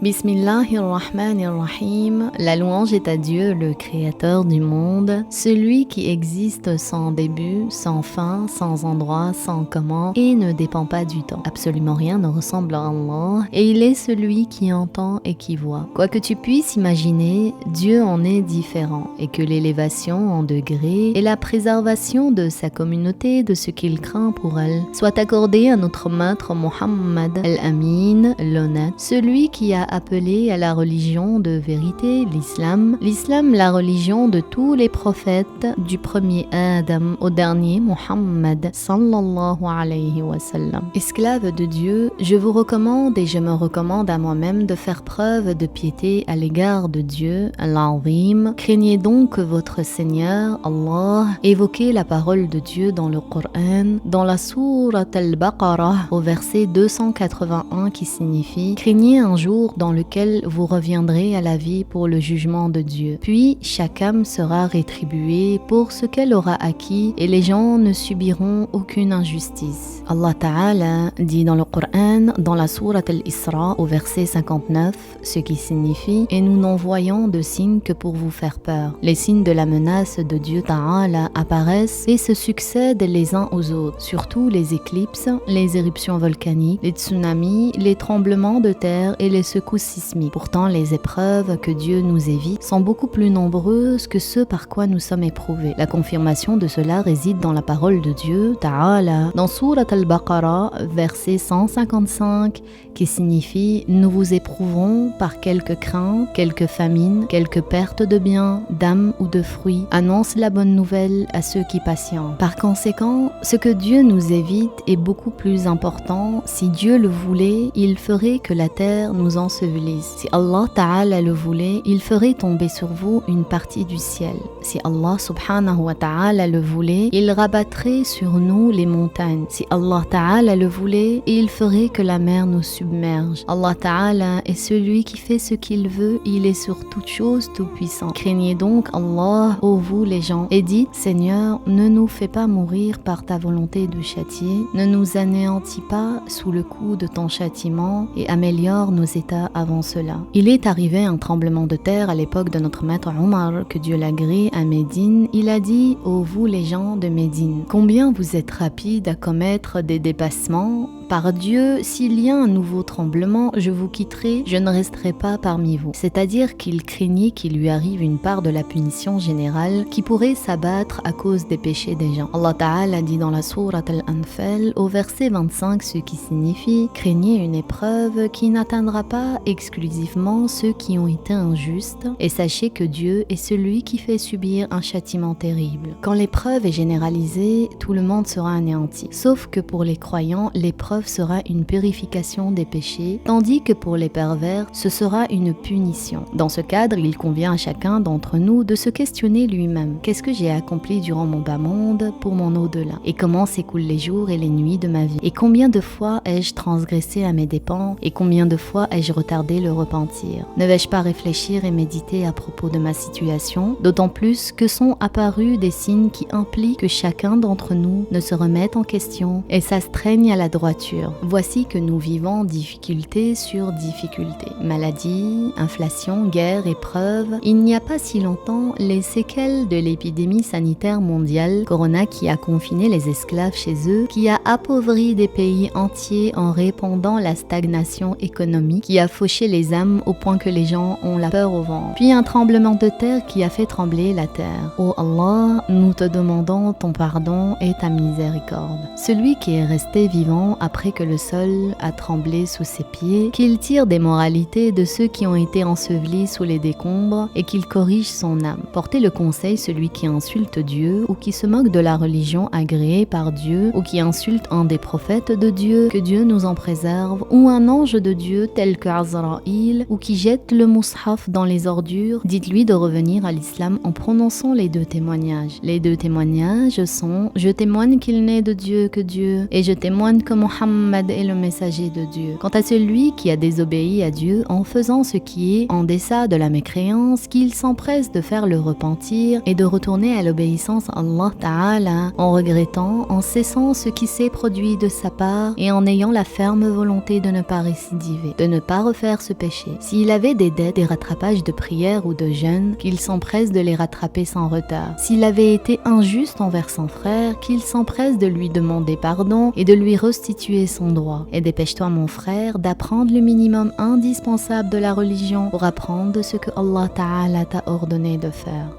Bismillahirrahmanirrahim. La louange est à Dieu, le créateur du monde, celui qui existe sans début, sans fin, sans endroit, sans comment et ne dépend pas du temps. Absolument rien ne ressemble à Allah et il est celui qui entend et qui voit. Quoi que tu puisses imaginer, Dieu en est différent et que l'élévation en degrés et la préservation de sa communauté de ce qu'il craint pour elle soit accordée à notre maître Muhammad al-Amin, l'honnête, celui qui a appelé à la religion de vérité, l'islam, la religion de tous les prophètes, du premier Adam au dernier Muhammad sallallahu alayhi wa sallam. Esclaves de Dieu, je vous recommande et je me recommande à moi-même de faire preuve de piété à l'égard de Dieu, Al-Azim. Craignez donc votre Seigneur, Allah. Évoquez la parole de Dieu dans le Coran, dans la sourate Al-Baqarah, au verset 281 qui signifie « Craignez un jour dans lequel vous reviendrez à la vie pour le jugement de Dieu. Puis chaque âme sera rétribuée pour ce qu'elle aura acquis et les gens ne subiront aucune injustice. » Allah Ta'ala dit dans le Coran, dans la sourate Al-Isra, au verset 59, ce qui signifie « Et nous n'envoyons de signes que pour vous faire peur. » Les signes de la menace de Dieu Ta'ala apparaissent et se succèdent les uns aux autres, surtout les éclipses, les éruptions volcaniques, les tsunamis, les tremblements de terre et les secousses sismiques. Pourtant, les épreuves que Dieu nous évite sont beaucoup plus nombreuses que ceux par quoi nous sommes éprouvés. La confirmation de cela réside dans la parole de Dieu Ta'ala, dans Surat Al-Baqarah, verset 155, qui signifie « Nous vous éprouverons par quelques craintes, quelques famines, quelques pertes de biens, d'âmes ou de fruits. Annonce la bonne nouvelle à ceux qui patientent. » Par conséquent, ce que Dieu nous évite est beaucoup plus important. Si Dieu le voulait, il ferait que la terre nous ensevelisse. Si Allah Ta'ala le voulait, il ferait tomber sur vous une partie du ciel. Si Allah Subhanahu wa Ta'ala le voulait, il rabattrait sur nous les montagnes. Si Allah Ta'ala le voulait, il ferait que la mer nous submerge. Allah Ta'ala est celui qui fait ce qu'il veut, il est sur toute chose tout puissant. Craignez donc Allah, ô vous les gens, et dites, Seigneur, ne nous fais pas mourir par ta volonté de châtier, ne nous anéantis pas sous le coup de ton châtiment et améliore nos états avant cela. Il est arrivé un tremblement de terre à l'époque de notre maître Omar, que Dieu l'agrée, à Médine. Il a dit, ô vous les gens de Médine, combien vous êtes rapides à commettre des dépassements. Par Dieu, s'il y a un nouveau tremblement, je vous quitterai, je ne resterai pas parmi vous. C'est-à-dire qu'il craignait qu'il lui arrive une part de la punition générale qui pourrait s'abattre à cause des péchés des gens. Allah Ta'ala dit dans la sourate Al-Anfal, au verset 25, ce qui signifie « Craignez une épreuve qui n'atteindra pas exclusivement ceux qui ont été injustes, et sachez que Dieu est celui qui fait subir un châtiment terrible. » Quand l'épreuve est généralisée, tout le monde sera anéanti. Sauf que pour les croyants, l'épreuve sera une purification des péchés, tandis que pour les pervers, ce sera une punition. Dans ce cadre, il convient à chacun d'entre nous de se questionner lui-même. Qu'est-ce que j'ai accompli durant mon bas monde pour mon au-delà? Et comment s'écoulent les jours et les nuits de ma vie? Et combien de fois ai-je transgressé à mes dépens? Et combien de fois ai-je retardé le repentir? Ne vais-je pas réfléchir et méditer à propos de ma situation? D'autant plus que sont apparus des signes qui impliquent que chacun d'entre nous ne se remette en question et s'astreigne à la droiture. Voici que nous vivons difficulté sur difficulté. Maladie, inflation, guerre, épreuve. Il n'y a pas si longtemps, les séquelles de l'épidémie sanitaire mondiale, Corona qui a confiné les esclaves chez eux, qui a appauvri des pays entiers en répandant la stagnation économique, qui a fauché les âmes au point que les gens ont la peur au ventre. Puis un tremblement de terre qui a fait trembler la terre. Ô Allah, nous te demandons ton pardon et ta miséricorde. Celui qui est resté vivant après que le sol a tremblé sous ses pieds, qu'il tire des moralités de ceux qui ont été ensevelis sous les décombres et qu'il corrige son âme. Portez le conseil celui qui insulte Dieu ou qui se moque de la religion agréée par Dieu ou qui insulte un des prophètes de Dieu, que Dieu nous en préserve, ou un ange de Dieu tel que Azraïl ou qui jette le mushaf dans les ordures. Dites-lui de revenir à l'islam en prononçant les deux témoignages. Les deux témoignages sont « Je témoigne qu'il n'est de Dieu que Dieu et je témoigne que Mohammed Muhammad est le messager de Dieu. Quant à celui qui a désobéi à Dieu en faisant ce qui est en deçà de la mécréance, qu'il s'empresse de faire le repentir et de retourner à l'obéissance à Allah Ta'ala en regrettant, en cessant ce qui s'est produit de sa part et en ayant la ferme volonté de ne pas récidiver, de ne pas refaire ce péché. S'il avait des dettes, des rattrapages de prière ou de jeûne, qu'il s'empresse de les rattraper sans retard. S'il avait été injuste envers son frère, qu'il s'empresse de lui demander pardon et de lui restituer son droit. Et dépêche-toi mon frère d'apprendre le minimum indispensable de la religion pour apprendre ce que Allah Ta'ala t'a ordonné de faire.